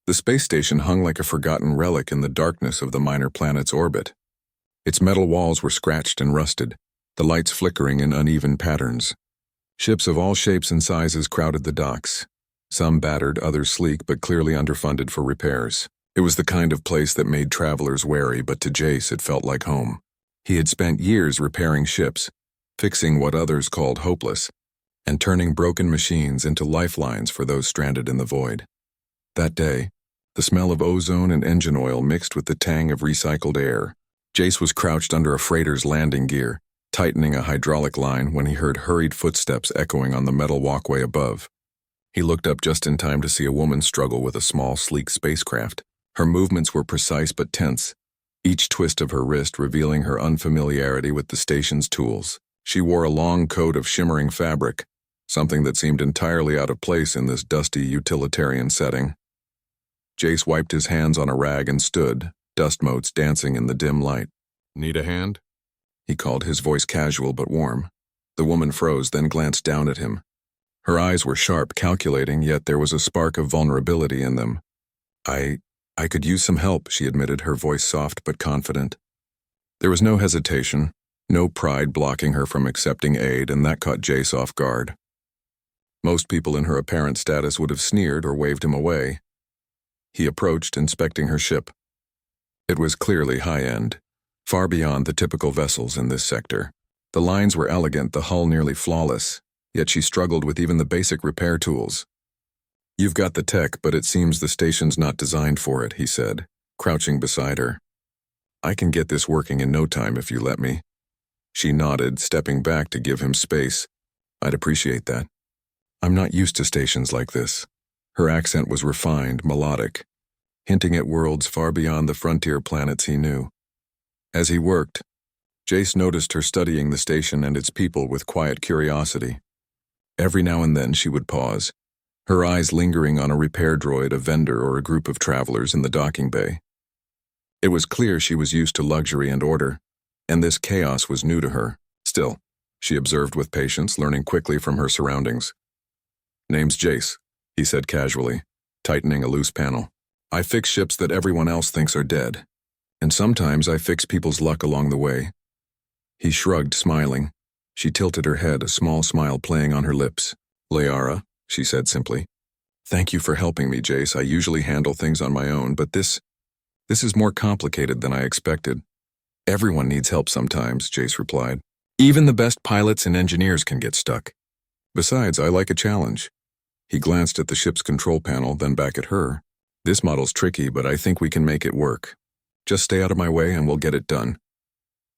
The space station hung like a forgotten relic in the darkness of the minor planet's orbit. Its metal walls were scratched and rusted, the lights flickering in uneven patterns. Ships of all shapes and sizes crowded the docks. Some battered, others sleek, but clearly underfunded for repairs. It was the kind of place that made travelers wary, but to Jace it felt like home. He had spent years repairing ships, fixing what others called hopeless, and turning broken machines into lifelines for those stranded in the void. That day, the smell of ozone and engine oil mixed with the tang of recycled air. Jace was crouched under a freighter's landing gear, tightening a hydraulic line when he heard hurried footsteps echoing on the metal walkway above. He looked up just in time to see a woman struggle with a small, sleek spacecraft. Her movements were precise but tense, each twist of her wrist revealing her unfamiliarity with the station's tools. She wore a long coat of shimmering fabric, something that seemed entirely out of place in this dusty utilitarian setting. Jace wiped his hands on a rag and stood, dust motes dancing in the dim light. "Need a hand?" he called, his voice casual but warm. The woman froze, then glanced down at him. Her eyes were sharp, calculating, yet there was a spark of vulnerability in them. I could use some help," she admitted, her voice soft but confident. There was no hesitation, no pride blocking her from accepting aid, and that caught Jace off guard. Most people in her apparent status would have sneered or waved him away. He approached, inspecting her ship. It was clearly high-end, far beyond the typical vessels in this sector. The lines were elegant, the hull nearly flawless, yet she struggled with even the basic repair tools. "You've got the tech, but it seems the station's not designed for it," he said, crouching beside her. "I can get this working in no time if you let me." She nodded, stepping back to give him space. "I'd appreciate that. I'm not used to stations like this." Her accent was refined, melodic, hinting at worlds far beyond the frontier planets he knew. As he worked, Jace noticed her studying the station and its people with quiet curiosity. Every now and then she would pause, her eyes lingering on a repair droid, a vendor, or a group of travelers in the docking bay. It was clear she was used to luxury and order, and this chaos was new to her. Still, she observed with patience, learning quickly from her surroundings. "Name's Jace," he said casually, tightening a loose panel. "I fix ships that everyone else thinks are dead, and sometimes I fix people's luck along the way." He shrugged, smiling. She tilted her head, a small smile playing on her lips. "Liara," she said simply. "Thank you for helping me, Jace. I usually handle things on my own, but this is more complicated than I expected." "Everyone needs help sometimes," Jace replied. "Even the best pilots and engineers can get stuck. Besides, I like a challenge." He glanced at the ship's control panel, then back at her. "This model's tricky, but I think we can make it work. Just stay out of my way and we'll get it done."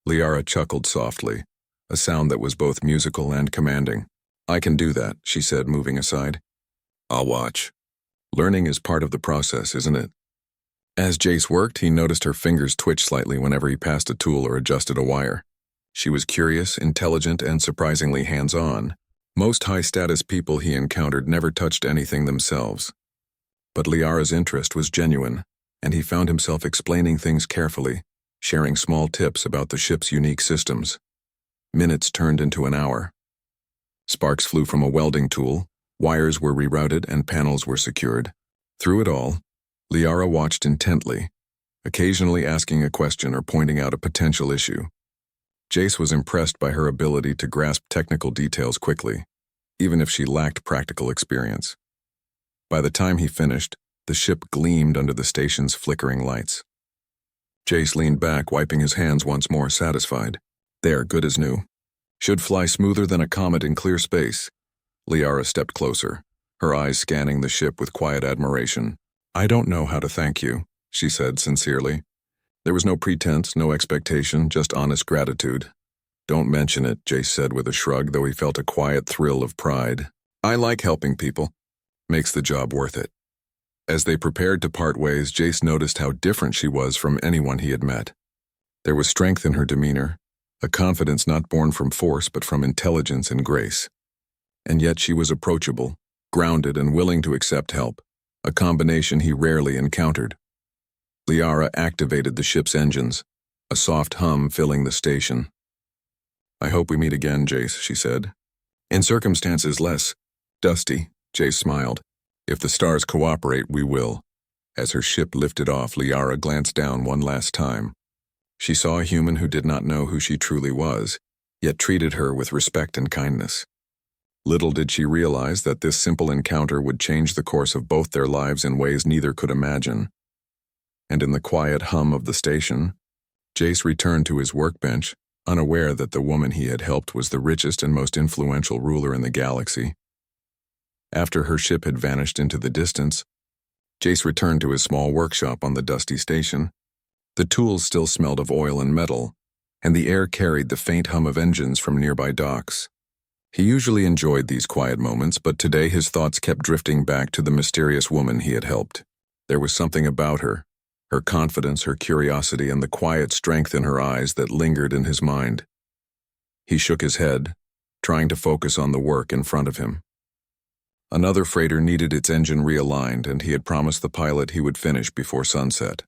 Liara chuckled softly, a sound that was both musical and commanding. "I can do that," she said, moving aside. "I'll watch. Learning is part of the process, isn't it?" As Jace worked, he noticed her fingers twitch slightly whenever he passed a tool or adjusted a wire. She was curious, intelligent, and surprisingly hands-on. Most high-status people he encountered never touched anything themselves. But Liara's interest was genuine, and he found himself explaining things carefully, sharing small tips about the ship's unique systems. Minutes turned into an hour. Sparks flew from a welding tool, wires were rerouted, and panels were secured. Through it all, Liara watched intently, occasionally asking a question or pointing out a potential issue. Jace was impressed by her ability to grasp technical details quickly, even if she lacked practical experience. By the time he finished, the ship gleamed under the station's flickering lights. Jace leaned back, wiping his hands once more, satisfied. "There, good as new. Should fly smoother than a comet in clear space." Liara stepped closer, her eyes scanning the ship with quiet admiration. "I don't know how to thank you," she said sincerely. There was no pretense, no expectation, just honest gratitude. "Don't mention it," Jace said with a shrug, though he felt a quiet thrill of pride. "I like helping people. Makes the job worth it." As they prepared to part ways, Jace noticed how different she was from anyone he had met. There was strength in her demeanor, a confidence not born from force but from intelligence and grace. And yet she was approachable, grounded, and willing to accept help, a combination he rarely encountered. Liara activated the ship's engines, a soft hum filling the station. "I hope we meet again, Jace," she said. "In circumstances less dusty," Jace smiled. "If the stars cooperate, we will." As her ship lifted off, Liara glanced down one last time. She saw a human who did not know who she truly was, yet treated her with respect and kindness. Little did she realize that this simple encounter would change the course of both their lives in ways neither could imagine. And in the quiet hum of the station, Jace returned to his workbench, unaware that the woman he had helped was the richest and most influential ruler in the galaxy. After her ship had vanished into the distance, Jace returned to his small workshop on the dusty station. The tools still smelled of oil and metal, and the air carried the faint hum of engines from nearby docks. He usually enjoyed these quiet moments, but today his thoughts kept drifting back to the mysterious woman he had helped. There was something about her confidence, her curiosity, and the quiet strength in her eyes that lingered in his mind. He shook his head, trying to focus on the work in front of him. Another freighter needed its engine realigned, and he had promised the pilot he would finish before sunset.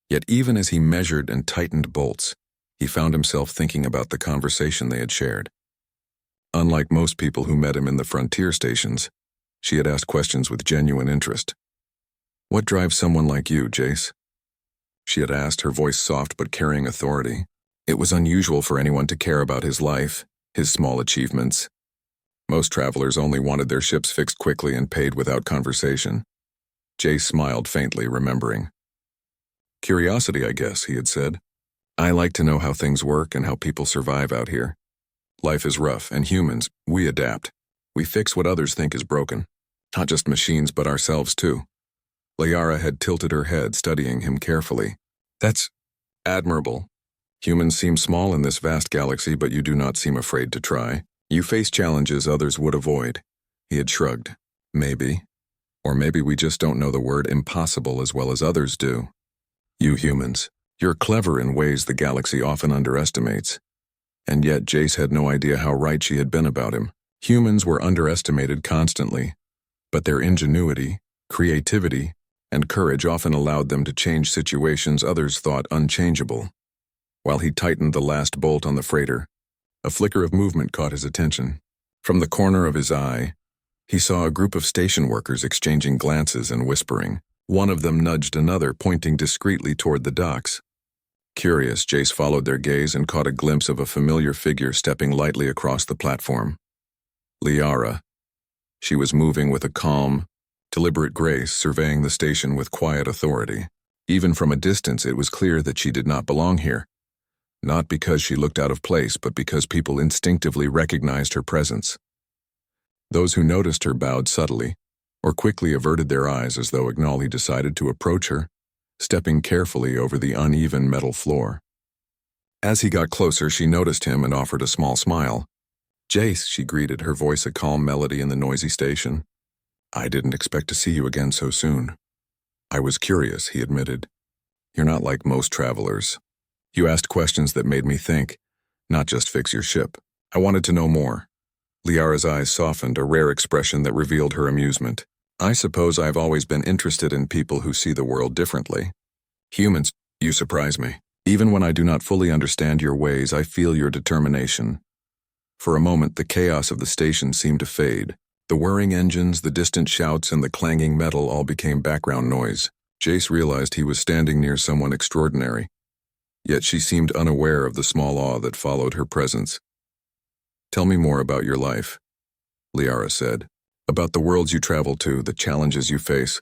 Yet even as he measured and tightened bolts, he found himself thinking about the conversation they had shared. Unlike most people who met him in the frontier stations, she had asked questions with genuine interest. "What drives someone like you, Jace?" She had asked, her voice soft but carrying authority. It was unusual for anyone to care about his life, his small achievements. Most travelers only wanted their ships fixed quickly and paid without conversation. Jace smiled faintly, remembering. "Curiosity, I guess," he had said. "I like to know how things work and how people survive out here. Life is rough, and humans, we adapt. We fix what others think is broken. Not just machines, but ourselves too." Liara had tilted her head, studying him carefully. "That's admirable. Humans seem small in this vast galaxy, but you do not seem afraid to try. You face challenges others would avoid." He had shrugged. "Maybe. Or maybe we just don't know the word impossible as well as others do. You humans, you're clever in ways the galaxy often underestimates." And yet Jace had no idea how right she had been about him. Humans were underestimated constantly, but their ingenuity, creativity, and courage often allowed them to change situations others thought unchangeable. While he tightened the last bolt on the freighter, a flicker of movement caught his attention. From the corner of his eye, he saw a group of station workers exchanging glances and whispering. One of them nudged another, pointing discreetly toward the docks. Curious, Jace followed their gaze and caught a glimpse of a familiar figure stepping lightly across the platform. Liara. She was moving with a calm, deliberate grace, surveying the station with quiet authority. Even from a distance, it was clear that she did not belong here. Not because she looked out of place, but because people instinctively recognized her presence. Those who noticed her bowed subtly, or quickly averted their eyes as though Ignali decided to approach her, stepping carefully over the uneven metal floor. As he got closer, she noticed him and offered a small smile. "Jace," she greeted, her voice a calm melody in the noisy station. "I didn't expect to see you again so soon." "I was curious," he admitted. "You're not like most travelers. You asked questions that made me think, not just fix your ship. I wanted to know more." Liara's eyes softened, a rare expression that revealed her amusement. "I suppose I've always been interested in people who see the world differently. Humans, you surprise me. Even when I do not fully understand your ways, I feel your determination." For a moment, the chaos of the station seemed to fade. The whirring engines, the distant shouts, and the clanging metal all became background noise. Jace realized he was standing near someone extraordinary. Yet she seemed unaware of the small awe that followed her presence. "Tell me more about your life," Liara said. "About the worlds you travel to, the challenges you face.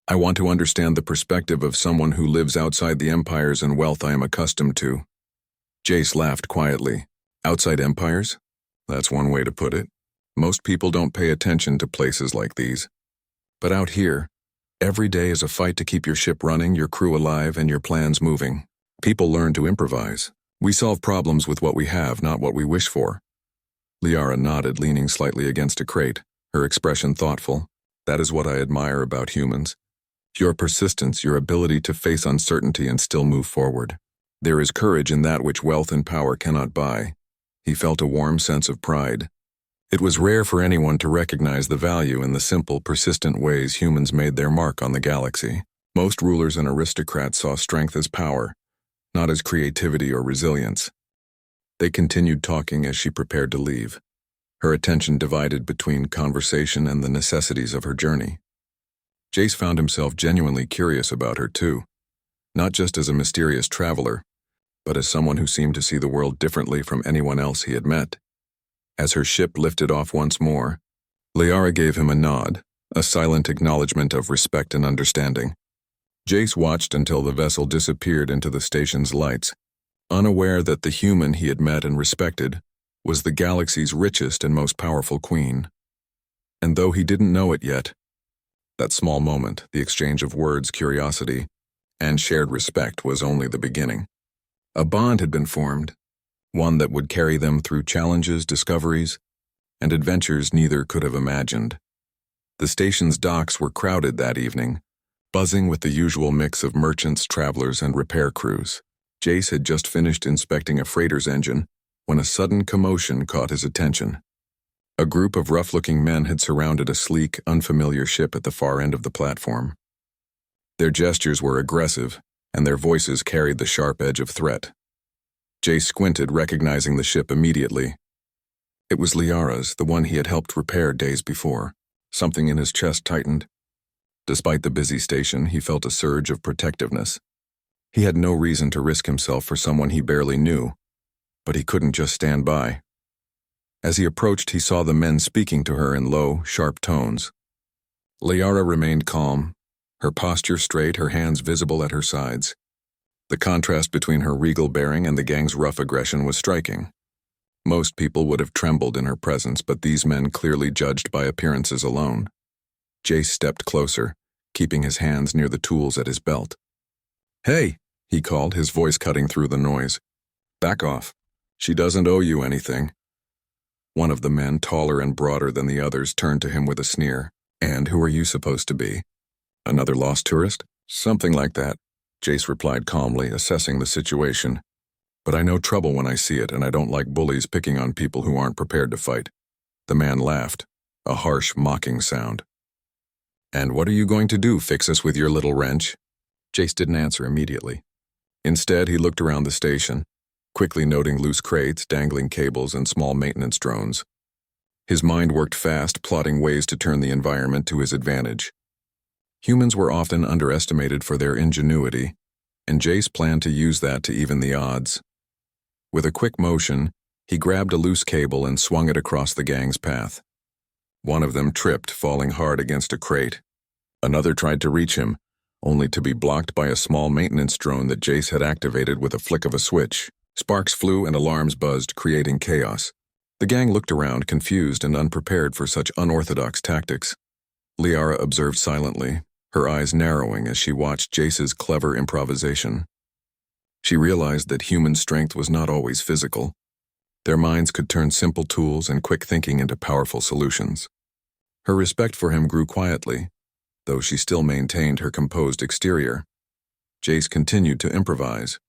I want to understand the perspective of someone who lives outside the empires and wealth I am accustomed to." Jace laughed quietly. "Outside empires? That's one way to put it. Most people don't pay attention to places like these. But out here, every day is a fight to keep your ship running, your crew alive, and your plans moving. People learn to improvise. We solve problems with what we have, not what we wish for." Liara nodded, leaning slightly against a crate, her expression thoughtful. "That is what I admire about humans. Your persistence, your ability to face uncertainty and still move forward. There is courage in that which wealth and power cannot buy." He felt a warm sense of pride. It was rare for anyone to recognize the value in the simple, persistent ways humans made their mark on the galaxy. Most rulers and aristocrats saw strength as power, not as creativity or resilience. They continued talking as she prepared to leave, her attention divided between conversation and the necessities of her journey. Jace found himself genuinely curious about her too, not just as a mysterious traveler, but as someone who seemed to see the world differently from anyone else he had met. As her ship lifted off once more, Liara gave him a nod, a silent acknowledgement of respect and understanding. Jace watched until the vessel disappeared into the station's lights, unaware that the human he had met and respected was the galaxy's richest and most powerful queen. And though he didn't know it yet, that small moment, the exchange of words, curiosity, and shared respect was only the beginning. A bond had been formed, one that would carry them through challenges, discoveries, and adventures neither could have imagined. The station's docks were crowded that evening, buzzing with the usual mix of merchants, travelers, and repair crews. Jace had just finished inspecting a freighter's engine when a sudden commotion caught his attention. A group of rough-looking men had surrounded a sleek, unfamiliar ship at the far end of the platform. Their gestures were aggressive, and their voices carried the sharp edge of threat. Jace squinted, recognizing the ship immediately. It was Liara's, the one he had helped repair days before. Something in his chest tightened. Despite the busy station, he felt a surge of protectiveness. He had no reason to risk himself for someone he barely knew, but he couldn't just stand by. As he approached, he saw the men speaking to her in low, sharp tones. Liara remained calm, her posture straight, her hands visible at her sides. The contrast between her regal bearing and the gang's rough aggression was striking. Most people would have trembled in her presence, but these men clearly judged by appearances alone. Jace stepped closer, keeping his hands near the tools at his belt. "Hey," he called, his voice cutting through the noise. "Back off. She doesn't owe you anything." One of the men, taller and broader than the others, turned to him with a sneer. "And who are you supposed to be? Another lost tourist?" "Something like that," Jace replied calmly, assessing the situation. "But I know trouble when I see it, and I don't like bullies picking on people who aren't prepared to fight." The man laughed, a harsh, mocking sound. "And what are you going to do, fix us with your little wrench?" Jace didn't answer immediately. Instead, he looked around the station, quickly noting loose crates, dangling cables, and small maintenance drones. His mind worked fast, plotting ways to turn the environment to his advantage. Humans were often underestimated for their ingenuity, and Jace planned to use that to even the odds. With a quick motion, he grabbed a loose cable and swung it across the gang's path. One of them tripped, falling hard against a crate. Another tried to reach him, only to be blocked by a small maintenance drone that Jace had activated with a flick of a switch. Sparks flew and alarms buzzed, creating chaos. The gang looked around, confused and unprepared for such unorthodox tactics. Liara observed silently, her eyes narrowing as she watched Jace's clever improvisation. She realized that human strength was not always physical. Their minds could turn simple tools and quick thinking into powerful solutions. Her respect for him grew quietly, though she still maintained her composed exterior. Jace continued to improvise.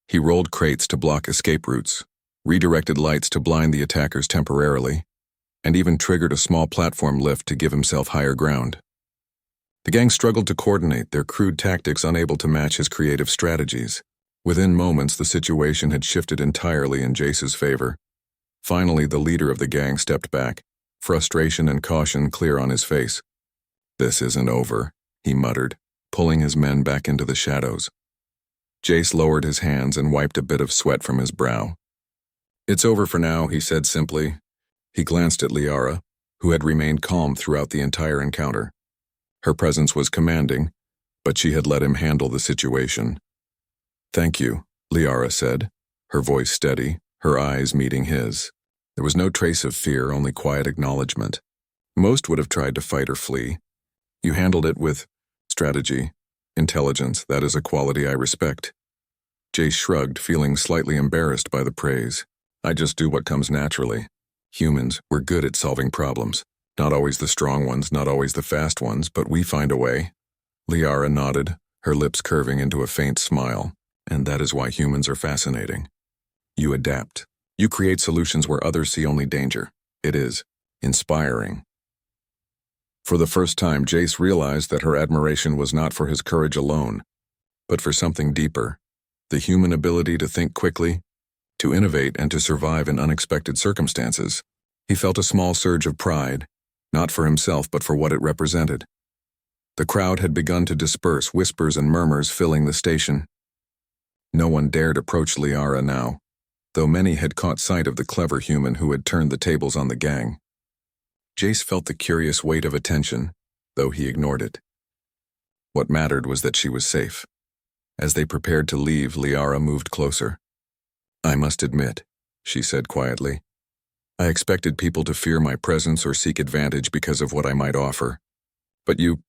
He rolled crates to block escape routes, redirected lights to blind the attackers temporarily, and even triggered a small platform lift to give himself higher ground. The gang struggled to coordinate, their crude tactics unable to match his creative strategies. Within moments, the situation had shifted entirely in Jace's favor. Finally, the leader of the gang stepped back, frustration and caution clear on his face. "This isn't over," he muttered, pulling his men back into the shadows. Jace lowered his hands and wiped a bit of sweat from his brow. "It's over for now," he said simply. He glanced at Liara, who had remained calm throughout the entire encounter. Her presence was commanding, but she had let him handle the situation. "Thank you," Liara said, her voice steady, her eyes meeting his. There was no trace of fear, only quiet acknowledgement. Most would have tried to fight or flee. "You handled it with strategy, intelligence. That is a quality I respect." Jace shrugged, feeling slightly embarrassed by the praise. "I just do what comes naturally. Humans, we're good at solving problems. Not always the strong ones, not always the fast ones, but we find a way." Liara nodded, her lips curving into a faint smile. "And that is why humans are fascinating. You adapt. You create solutions where others see only danger. It is inspiring." For the first time, Jace realized that her admiration was not for his courage alone, but for something deeper. The human ability to think quickly, to innovate, and to survive in unexpected circumstances. He felt a small surge of pride, not for himself but for what it represented. The crowd had begun to disperse, whispers and murmurs filling the station. No one dared approach Liara now, though many had caught sight of the clever human who had turned the tables on the gang. Jace felt the curious weight of attention, though he ignored it. What mattered was that she was safe. As they prepared to leave, Liara moved closer. "I must admit," she said quietly, "I expected people to fear my presence or seek advantage because of what I might offer. But you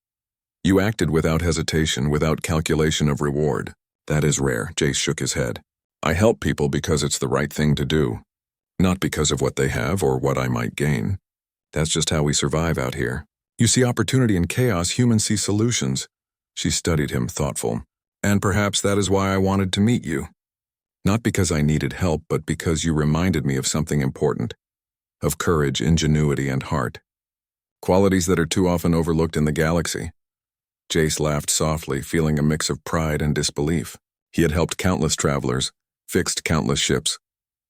acted without hesitation, without calculation of reward. That is rare." Jace shook his head. "I help people because it's the right thing to do, not because of what they have or what I might gain. That's just how we survive out here. You see opportunity in chaos, humans see solutions." She studied him, thoughtful. "And perhaps that is why I wanted to meet you. Not because I needed help, but because you reminded me of something important. Of courage, ingenuity, and heart. Qualities that are too often overlooked in the galaxy." Jace laughed softly, feeling a mix of pride and disbelief. He had helped countless travelers, fixed countless ships,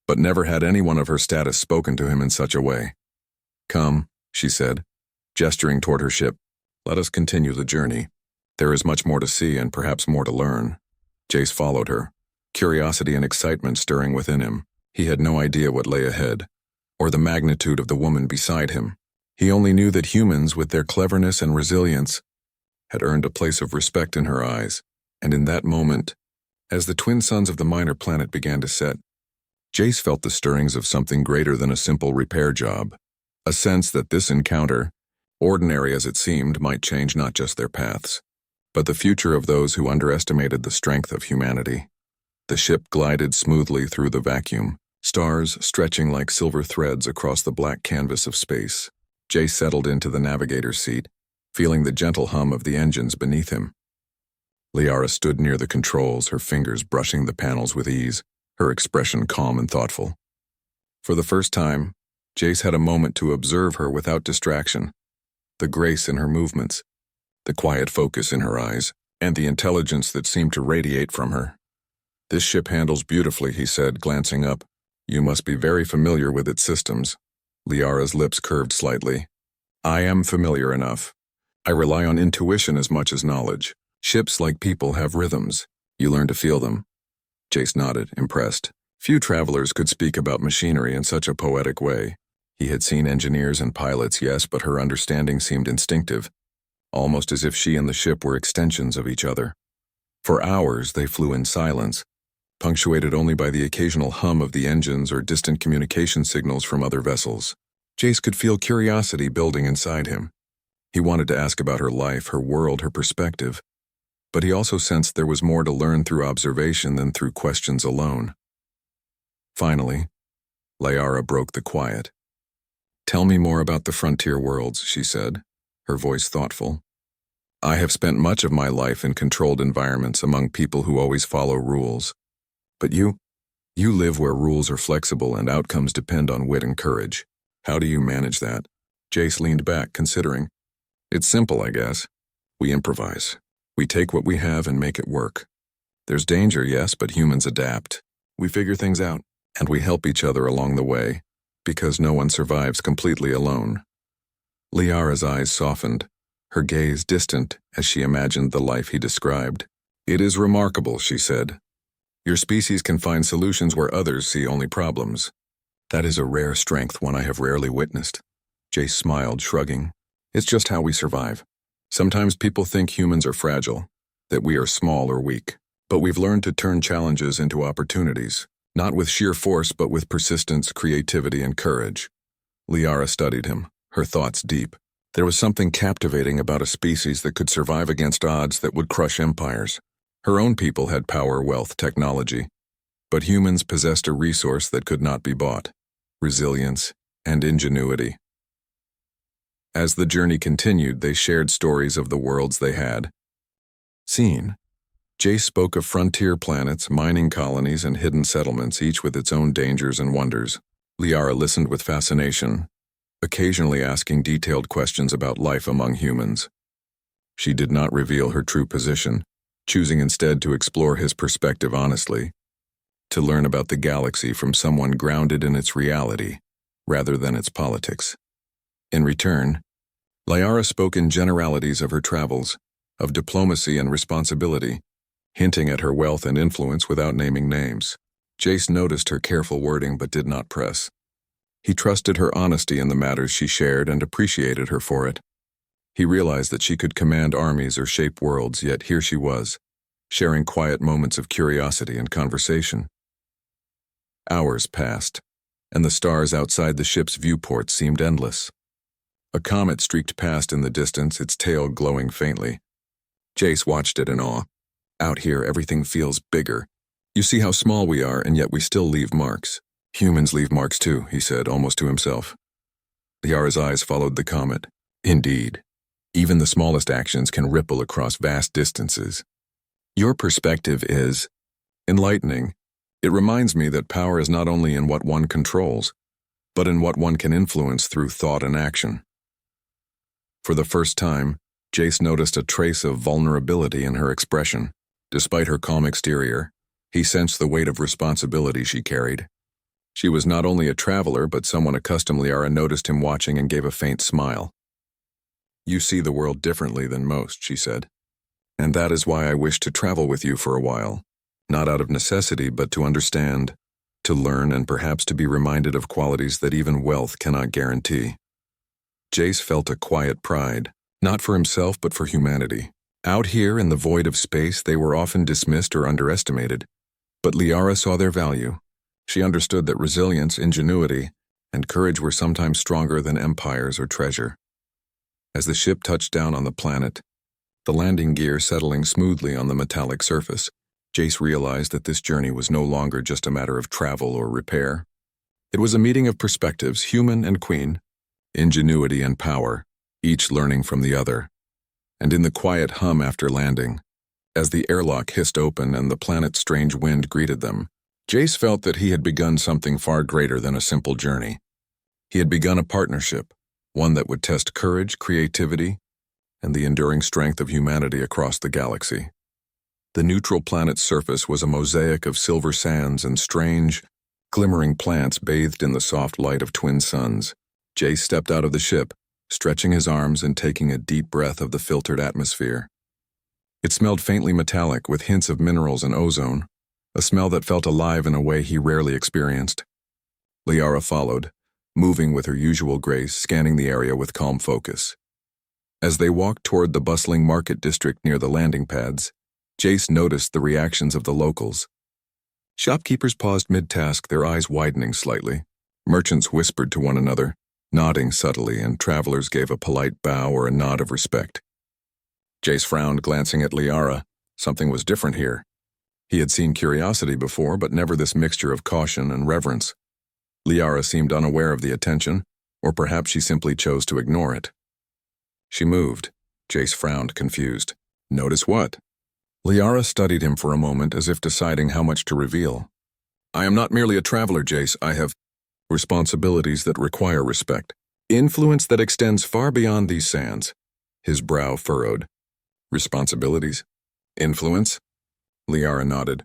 but never had anyone of her status spoken to him in such a way. "Come," she said, gesturing toward her ship. "Let us continue the journey. There is much more to see and perhaps more to learn." Jace followed her, curiosity and excitement stirring within him. He had no idea what lay ahead, or the magnitude of the woman beside him. He only knew that humans, with their cleverness and resilience, had earned a place of respect in her eyes, and in that moment, as the twin suns of the minor planet began to set, Jace felt the stirrings of something greater than a simple repair job, a sense that this encounter, ordinary as it seemed, might change not just their paths, but the future of those who underestimated the strength of humanity. The ship glided smoothly through the vacuum, stars stretching like silver threads across the black canvas of space. Jace settled into the navigator's seat, feeling the gentle hum of the engines beneath him. Liara stood near the controls, her fingers brushing the panels with ease, her expression calm and thoughtful. For the first time, Jace had a moment to observe her without distraction. The grace in her movements, the quiet focus in her eyes, and the intelligence that seemed to radiate from her. "This ship handles beautifully," he said, glancing up. "You must be very familiar with its systems." Liara's lips curved slightly. "I am familiar enough. I rely on intuition as much as knowledge. Ships, like people, have rhythms. You learn to feel them." Jace nodded, impressed. Few travelers could speak about machinery in such a poetic way. He had seen engineers and pilots, yes, but her understanding seemed instinctive, almost as if she and the ship were extensions of each other. For hours they flew in silence, punctuated only by the occasional hum of the engines or distant communication signals from other vessels. Jace could feel curiosity building inside him. He wanted to ask about her life, her world, her perspective, but he also sensed there was more to learn through observation than through questions alone. Finally, Liara broke the quiet. "Tell me more about the frontier worlds," she said, her voice thoughtful. "I have spent much of my life in controlled environments among people who always follow rules. But you live where rules are flexible and outcomes depend on wit and courage. How do you manage that?" Jace leaned back, considering. "It's simple, I guess. We improvise. We take what we have and make it work. There's danger, yes, but humans adapt. We figure things out, and we help each other along the way, because no one survives completely alone." Liara's eyes softened, her gaze distant as she imagined the life he described. "It is remarkable," she said. "Your species can find solutions where others see only problems. That is a rare strength, one I have rarely witnessed." Jace smiled, shrugging. "It's just how we survive. Sometimes people think humans are fragile, that we are small or weak. But we've learned to turn challenges into opportunities, not with sheer force but with persistence, creativity, and courage." Liara studied him, her thoughts deep. There was something captivating about a species that could survive against odds that would crush empires. Her own people had power, wealth, technology, but humans possessed a resource that could not be bought: resilience and ingenuity. As the journey continued, they shared stories of the worlds they had seen. Jace spoke of frontier planets, mining colonies, and hidden settlements, each with its own dangers and wonders. Liara listened with fascination, occasionally asking detailed questions about life among humans. She did not reveal her true position, choosing instead to explore his perspective honestly, to learn about the galaxy from someone grounded in its reality, rather than its politics. In return, Liara spoke in generalities of her travels, of diplomacy and responsibility, hinting at her wealth and influence without naming names. Jace noticed her careful wording but did not press. He trusted her honesty in the matters she shared and appreciated her for it. He realized that she could command armies or shape worlds, yet here she was, sharing quiet moments of curiosity and conversation. Hours passed, and the stars outside the ship's viewport seemed endless. A comet streaked past in the distance, its tail glowing faintly. Jace watched it in awe. Out here, everything feels bigger. You see how small we are, and yet we still leave marks. Humans leave marks too, he said, almost to himself. Liara's eyes followed the comet. Indeed. Even the smallest actions can ripple across vast distances. Your perspective is enlightening. It reminds me that power is not only in what one controls, but in what one can influence through thought and action. For the first time, Jace noticed a trace of vulnerability in her expression. Despite her calm exterior, he sensed the weight of responsibility she carried. She was not only a traveler, but someone accustomed. Liara noticed him watching and gave a faint smile. You see the world differently than most, she said. And that is why I wish to travel with you for a while. Not out of necessity, but to understand, to learn, and perhaps to be reminded of qualities that even wealth cannot guarantee. Jace felt a quiet pride, not for himself but for humanity. Out here in the void of space, they were often dismissed or underestimated. But Liara saw their value. She understood that resilience, ingenuity, and courage were sometimes stronger than empires or treasure. As the ship touched down on the planet, the landing gear settling smoothly on the metallic surface, Jace realized that this journey was no longer just a matter of travel or repair. It was a meeting of perspectives, human and queen, ingenuity and power, each learning from the other. And in the quiet hum after landing, as the airlock hissed open and the planet's strange wind greeted them, Jace felt that he had begun something far greater than a simple journey. He had begun a partnership, one that would test courage, creativity, and the enduring strength of humanity across the galaxy. The neutral planet's surface was a mosaic of silver sands and strange, glimmering plants bathed in the soft light of twin suns. Jace stepped out of the ship, stretching his arms and taking a deep breath of the filtered atmosphere. It smelled faintly metallic with hints of minerals and ozone, a smell that felt alive in a way he rarely experienced. Liara followed, moving with her usual grace, scanning the area with calm focus. As they walked toward the bustling market district near the landing pads, Jace noticed the reactions of the locals. Shopkeepers paused mid-task, their eyes widening slightly. Merchants whispered to one another, nodding subtly, and travelers gave a polite bow or a nod of respect. Jace frowned, glancing at Liara. Something was different here. He had seen curiosity before, but never this mixture of caution and reverence. Liara seemed unaware of the attention, or perhaps she simply chose to ignore it. She moved. Jace frowned, confused. Notice what? Liara studied him for a moment as if deciding how much to reveal. I am not merely a traveler, Jace. I have responsibilities that require respect. Influence that extends far beyond these sands. His brow furrowed. Responsibilities? Influence? Liara nodded.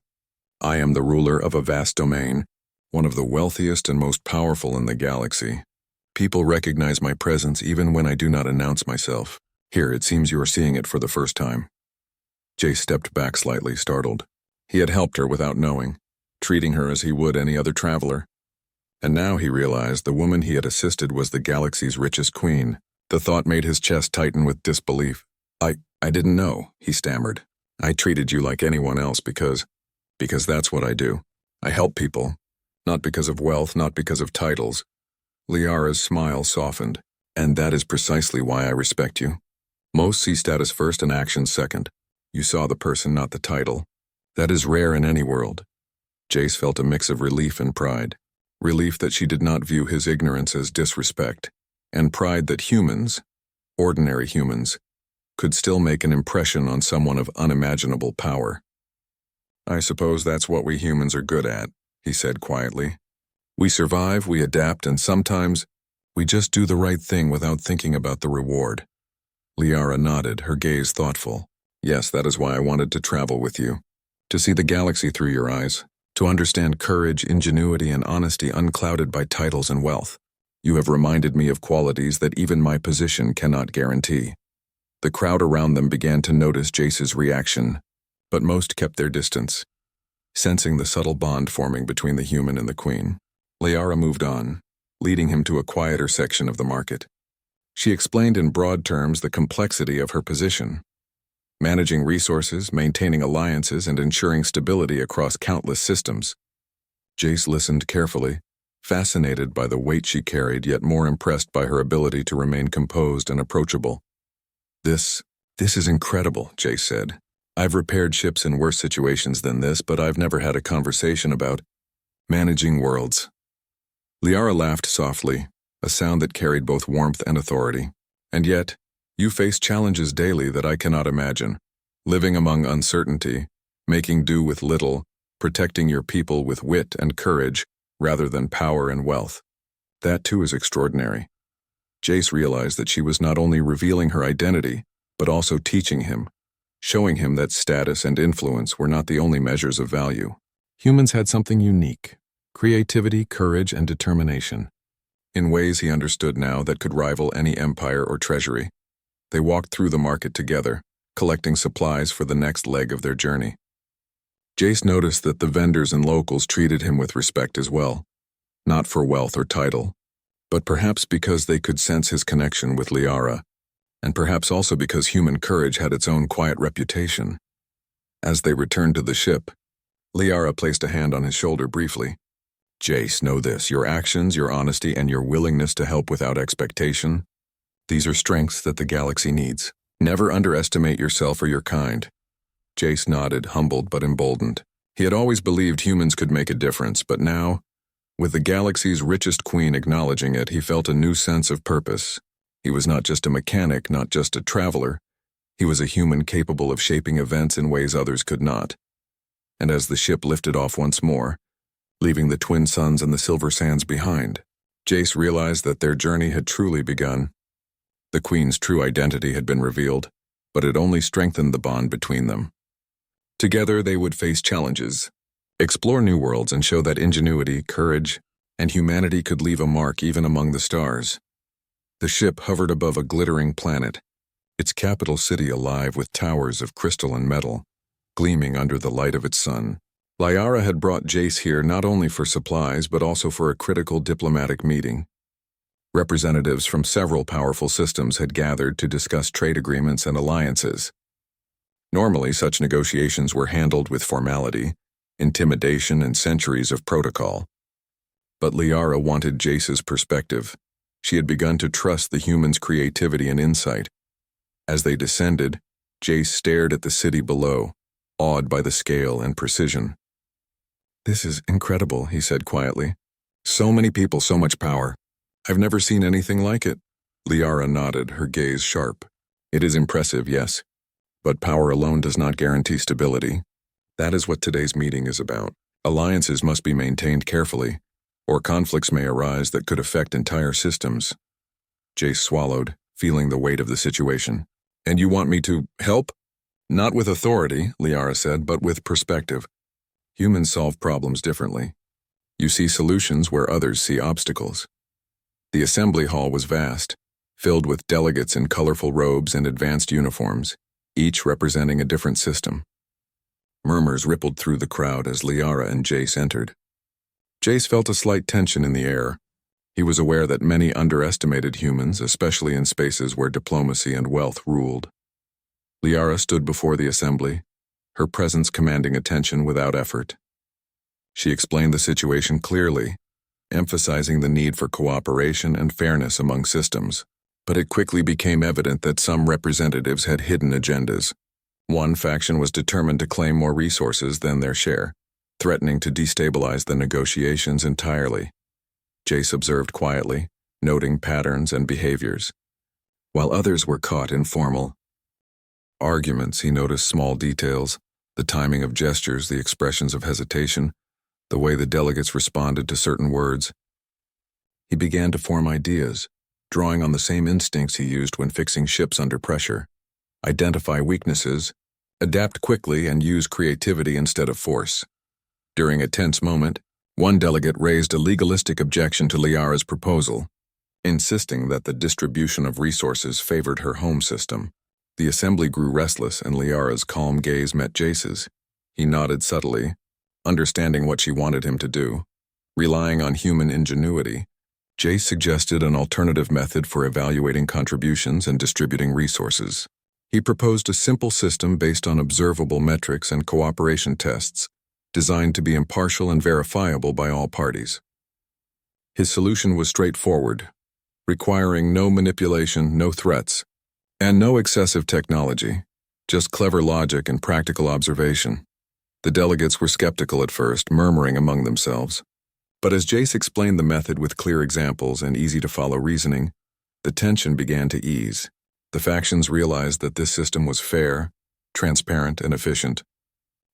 I am the ruler of a vast domain, one of the wealthiest and most powerful in the galaxy. People recognize my presence even when I do not announce myself. Here, it seems you are seeing it for the first time. Jace stepped back slightly, startled. He had helped her without knowing, treating her as he would any other traveler. And now he realized the woman he had assisted was the galaxy's richest queen. The thought made his chest tighten with disbelief. I didn't know, he stammered. I treated you like anyone else because that's what I do. I help people. Not because of wealth, not because of titles. Liara's smile softened. And that is precisely why I respect you. Most see status first and action second. You saw the person, not the title. That is rare in any world. Jace felt a mix of relief and pride. Relief that she did not view his ignorance as disrespect, and pride that humans, ordinary humans, could still make an impression on someone of unimaginable power. I suppose that's what we humans are good at, he said quietly. We survive, we adapt, and sometimes we just do the right thing without thinking about the reward. Liara nodded, her gaze thoughtful. Yes, that is why I wanted to travel with you. To see the galaxy through your eyes. To understand courage, ingenuity, and honesty unclouded by titles and wealth. You have reminded me of qualities that even my position cannot guarantee. The crowd around them began to notice Jace's reaction, but most kept their distance, sensing the subtle bond forming between the human and the queen. Liara moved on, leading him to a quieter section of the market. She explained in broad terms the complexity of her position, managing resources, maintaining alliances, and ensuring stability across countless systems. Jace listened carefully, fascinated by the weight she carried, yet more impressed by her ability to remain composed and approachable. This is incredible, Jace said. I've repaired ships in worse situations than this, but I've never had a conversation about managing worlds. Liara laughed softly, a sound that carried both warmth and authority. And yet, you face challenges daily that I cannot imagine. Living among uncertainty, making do with little, protecting your people with wit and courage rather than power and wealth. That too is extraordinary. Jace realized that she was not only revealing her identity, but also teaching him, showing him that status and influence were not the only measures of value. Humans had something unique: creativity, courage, and determination. In ways he understood now that could rival any empire or treasury. They walked through the market together, collecting supplies for the next leg of their journey. Jace noticed that the vendors and locals treated him with respect as well, not for wealth or title, but perhaps because they could sense his connection with Liara, and perhaps also because human courage had its own quiet reputation. As they returned to the ship, Liara placed a hand on his shoulder briefly. Jace, know this: your actions, your honesty, and your willingness to help without expectation, these are strengths that the galaxy needs. Never underestimate yourself or your kind. Jace nodded, humbled but emboldened. He had always believed humans could make a difference, but now, with the galaxy's richest queen acknowledging it, he felt a new sense of purpose. He was not just a mechanic, not just a traveler. He was a human capable of shaping events in ways others could not. And as the ship lifted off once more, leaving the twin suns and the silver sands behind, Jace realized that their journey had truly begun. The queen's true identity had been revealed, but it only strengthened the bond between them. Together they would face challenges, explore new worlds, and show that ingenuity, courage, and humanity could leave a mark even among the stars. The ship hovered above a glittering planet, its capital city alive with towers of crystal and metal, gleaming under the light of its sun. Liara had brought Jace here not only for supplies but also for a critical diplomatic meeting. Representatives from several powerful systems had gathered to discuss trade agreements and alliances. Normally, such negotiations were handled with formality, intimidation, and centuries of protocol. But Liara wanted Jace's perspective. She had begun to trust the human's creativity and insight. As they descended, Jace stared at the city below, awed by the scale and precision. "This is incredible," he said quietly. "So many people, so much power. I've never seen anything like it." Liara nodded, her gaze sharp. "It is impressive, yes. But power alone does not guarantee stability. That is what today's meeting is about. Alliances must be maintained carefully, or conflicts may arise that could affect entire systems." Jace swallowed, feeling the weight of the situation. "And you want me to help?" "Not with authority," Liara said, "but with perspective. Humans solve problems differently. You see solutions where others see obstacles." The assembly hall was vast, filled with delegates in colorful robes and advanced uniforms, each representing a different system. Murmurs rippled through the crowd as Liara and Jace entered. Jace felt a slight tension in the air. He was aware that many underestimated humans, especially in spaces where diplomacy and wealth ruled. Liara stood before the assembly, her presence commanding attention without effort. She explained the situation clearly, emphasizing the need for cooperation and fairness among systems. But it quickly became evident that some representatives had hidden agendas. One faction was determined to claim more resources than their share, threatening to destabilize the negotiations entirely. Jace observed quietly, noting patterns and behaviors. While others were caught in formal arguments, he noticed small details, the timing of gestures, the expressions of hesitation, the way the delegates responded to certain words. He began to form ideas, drawing on the same instincts he used when fixing ships under pressure. Identify weaknesses, adapt quickly, and use creativity instead of force. During a tense moment, one delegate raised a legalistic objection to Liara's proposal, insisting that the distribution of resources favored her home system. The assembly grew restless and Liara's calm gaze met Jace's. He nodded subtly, understanding what she wanted him to do. Relying on human ingenuity, Jace suggested an alternative method for evaluating contributions and distributing resources. He proposed a simple system based on observable metrics and cooperation tests, designed to be impartial and verifiable by all parties. His solution was straightforward, requiring no manipulation, no threats, and no excessive technology, just clever logic and practical observation. The delegates were skeptical at first, murmuring among themselves. But as Jace explained the method with clear examples and easy-to-follow reasoning, the tension began to ease. The factions realized that this system was fair, transparent, and efficient.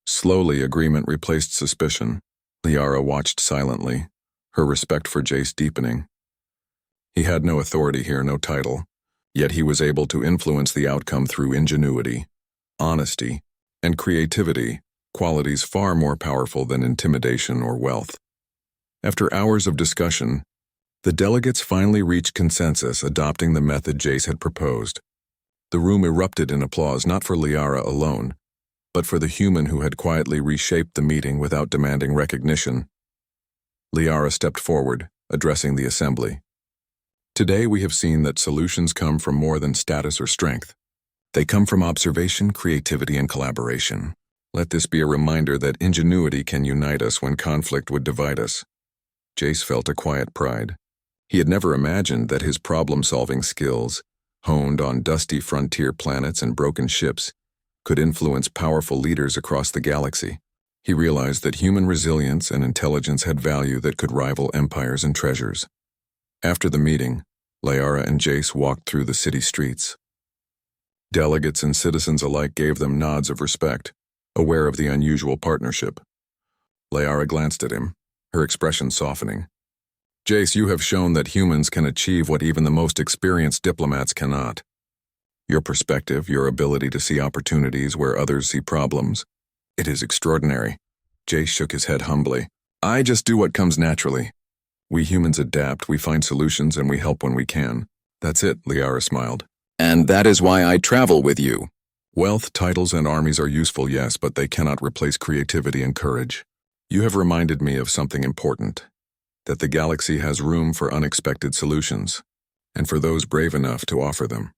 Slowly, agreement replaced suspicion. Liara watched silently, her respect for Jace deepening. He had no authority here, no title, yet he was able to influence the outcome through ingenuity, honesty, and creativity, qualities far more powerful than intimidation or wealth. After hours of discussion, the delegates finally reached consensus adopting the method Jace had proposed. The room erupted in applause not for Liara alone, but for the human who had quietly reshaped the meeting without demanding recognition. Liara stepped forward, addressing the assembly. Today we have seen that solutions come from more than status or strength. They come from observation, creativity, and collaboration. Let this be a reminder that ingenuity can unite us when conflict would divide us. Jace felt a quiet pride. He had never imagined that his problem-solving skills, honed on dusty frontier planets and broken ships, could influence powerful leaders across the galaxy. He realized that human resilience and intelligence had value that could rival empires and treasures. After the meeting, Liara and Jace walked through the city streets. Delegates and citizens alike gave them nods of respect, aware of the unusual partnership. Liara glanced at him, her expression softening. Jace, you have shown that humans can achieve what even the most experienced diplomats cannot. Your perspective, your ability to see opportunities where others see problems, it is extraordinary. Jace shook his head humbly. I just do what comes naturally. We humans adapt, we find solutions, and we help when we can. That's it, Liara smiled. And that is why I travel with you. Wealth, titles, and armies are useful, yes, but they cannot replace creativity and courage. You have reminded me of something important, that the galaxy has room for unexpected solutions, and for those brave enough to offer them.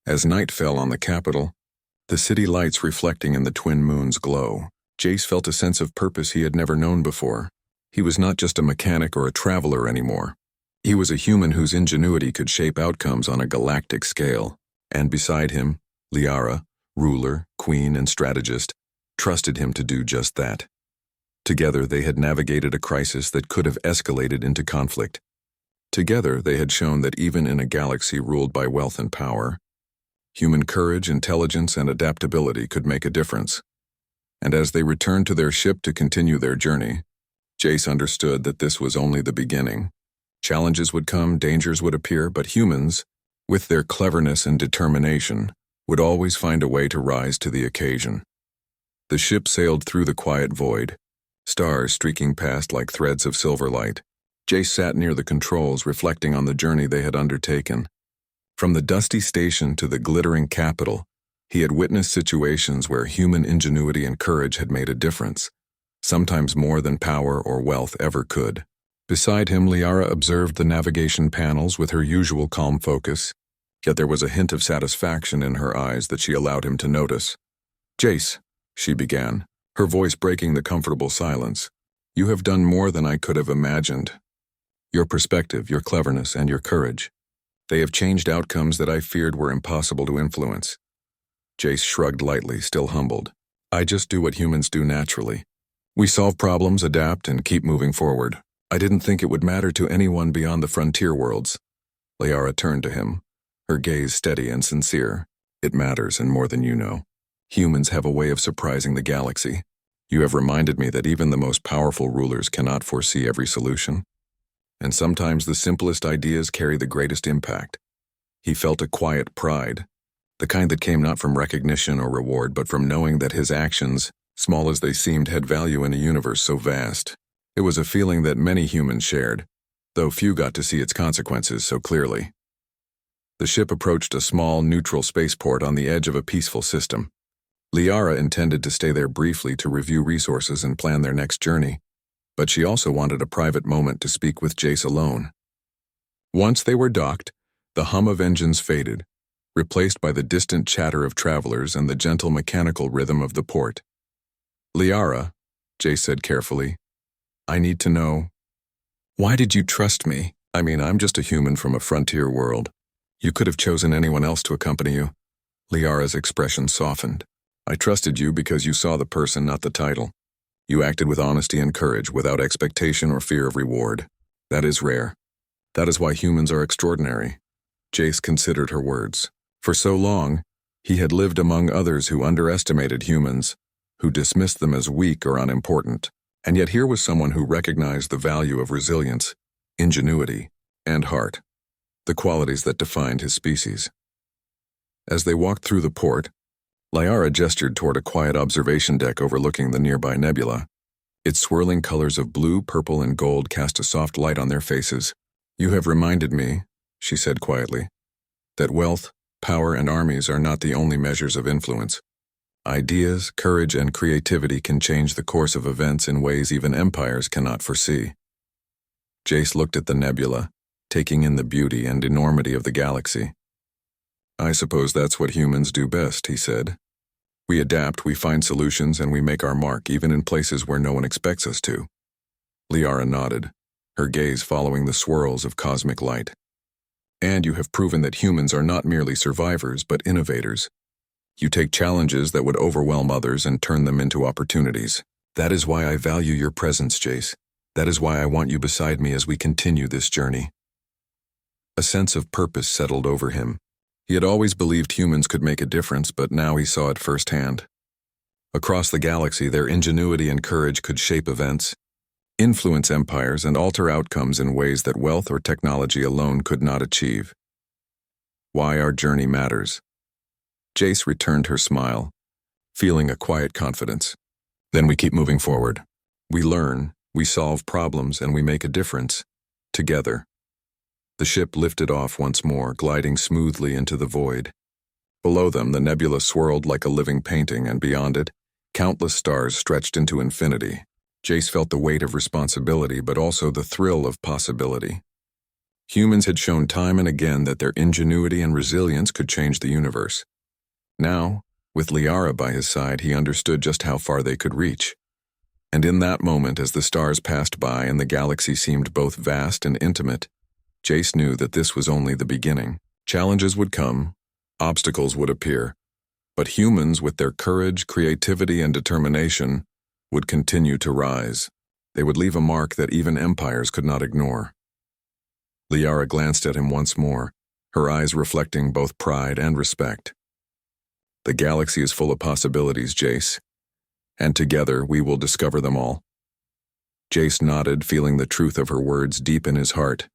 As night fell on the capital, the city lights reflecting in the twin moon's glow, Jace felt a sense of purpose he had never known before. He was not just a mechanic or a traveler anymore. He was a human whose ingenuity could shape outcomes on a galactic scale, and beside him, Liara, ruler, queen, and strategist, trusted him to do just that. Together they had navigated a crisis that could have escalated into conflict. Together they had shown that even in a galaxy ruled by wealth and power, human courage, intelligence, and adaptability could make a difference. And as they returned to their ship to continue their journey, Jace understood that this was only the beginning. Challenges would come, dangers would appear, but humans, with their cleverness and determination, would always find a way to rise to the occasion. The ship sailed through the quiet void, stars streaking past like threads of silver light. Jace sat near the controls, reflecting on the journey they had undertaken. From the dusty station to the glittering capital, he had witnessed situations where human ingenuity and courage had made a difference, sometimes more than power or wealth ever could. Beside him, Liara observed the navigation panels with her usual calm focus, yet there was a hint of satisfaction in her eyes that she allowed him to notice. Jace, she began, her voice breaking the comfortable silence, you have done more than I could have imagined. Your perspective, your cleverness, and your courage. They have changed outcomes that I feared were impossible to influence. Jace shrugged lightly, still humbled. I just do what humans do naturally. We solve problems, adapt, and keep moving forward. I didn't think it would matter to anyone beyond the frontier worlds. Liara turned to him, her gaze steady and sincere. It matters, and more than you know. Humans have a way of surprising the galaxy. You have reminded me that even the most powerful rulers cannot foresee every solution. And sometimes the simplest ideas carry the greatest impact. He felt a quiet pride, the kind that came not from recognition or reward, but from knowing that his actions, small as they seemed, had value in a universe so vast. It was a feeling that many humans shared, though few got to see its consequences so clearly. The ship approached a small, neutral spaceport on the edge of a peaceful system. Liara intended to stay there briefly to review resources and plan their next journey, but she also wanted a private moment to speak with Jace alone. Once they were docked, the hum of engines faded, replaced by the distant chatter of travelers and the gentle mechanical rhythm of the port. "Liara," Jace said carefully, "I need to know, why did you trust me? I mean, I'm just a human from a frontier world. You could have chosen anyone else to accompany you." Liara's expression softened. "I trusted you because you saw the person, not the title. You acted with honesty and courage, without expectation or fear of reward. That is rare. That is why humans are extraordinary." Jace considered her words. For so long, he had lived among others who underestimated humans, who dismissed them as weak or unimportant. And yet here was someone who recognized the value of resilience, ingenuity, and heart, the qualities that defined his species. As they walked through the port, Liara gestured toward a quiet observation deck overlooking the nearby nebula. Its swirling colors of blue, purple, and gold cast a soft light on their faces. "You have reminded me," she said quietly, "that wealth, power, and armies are not the only measures of influence. Ideas, courage, and creativity can change the course of events in ways even empires cannot foresee." Jace looked at the nebula, taking in the beauty and enormity of the galaxy. "I suppose that's what humans do best," he said. "We adapt, we find solutions, and we make our mark, even in places where no one expects us to." Liara nodded, her gaze following the swirls of cosmic light. "And you have proven that humans are not merely survivors, but innovators. You take challenges that would overwhelm others and turn them into opportunities. That is why I value your presence, Jace. That is why I want you beside me as we continue this journey." A sense of purpose settled over him. He had always believed humans could make a difference, but now he saw it firsthand. Across the galaxy, their ingenuity and courage could shape events, influence empires, and alter outcomes in ways that wealth or technology alone could not achieve. Why our journey matters. Jace returned her smile, feeling a quiet confidence. "Then we keep moving forward. We learn, we solve problems, and we make a difference. Together." The ship lifted off once more, gliding smoothly into the void. Below them, the nebula swirled like a living painting, and beyond it, countless stars stretched into infinity. Jace felt the weight of responsibility, but also the thrill of possibility. Humans had shown time and again that their ingenuity and resilience could change the universe. Now, with Liara by his side, he understood just how far they could reach. And in that moment, as the stars passed by and the galaxy seemed both vast and intimate, Jace knew that this was only the beginning. Challenges would come, obstacles would appear, but humans, with their courage, creativity, and determination, would continue to rise. They would leave a mark that even empires could not ignore. Liara glanced at him once more, her eyes reflecting both pride and respect. "The galaxy is full of possibilities, Jace, and together we will discover them all." Jace nodded, feeling the truth of her words deep in his heart.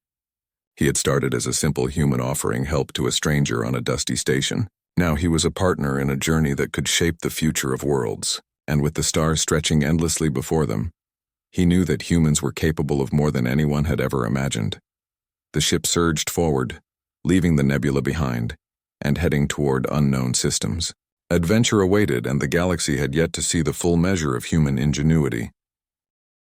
He had started as a simple human offering help to a stranger on a dusty station. Now he was a partner in a journey that could shape the future of worlds, and with the stars stretching endlessly before them, he knew that humans were capable of more than anyone had ever imagined. The ship surged forward, leaving the nebula behind, and heading toward unknown systems. Adventure awaited, and the galaxy had yet to see the full measure of human ingenuity.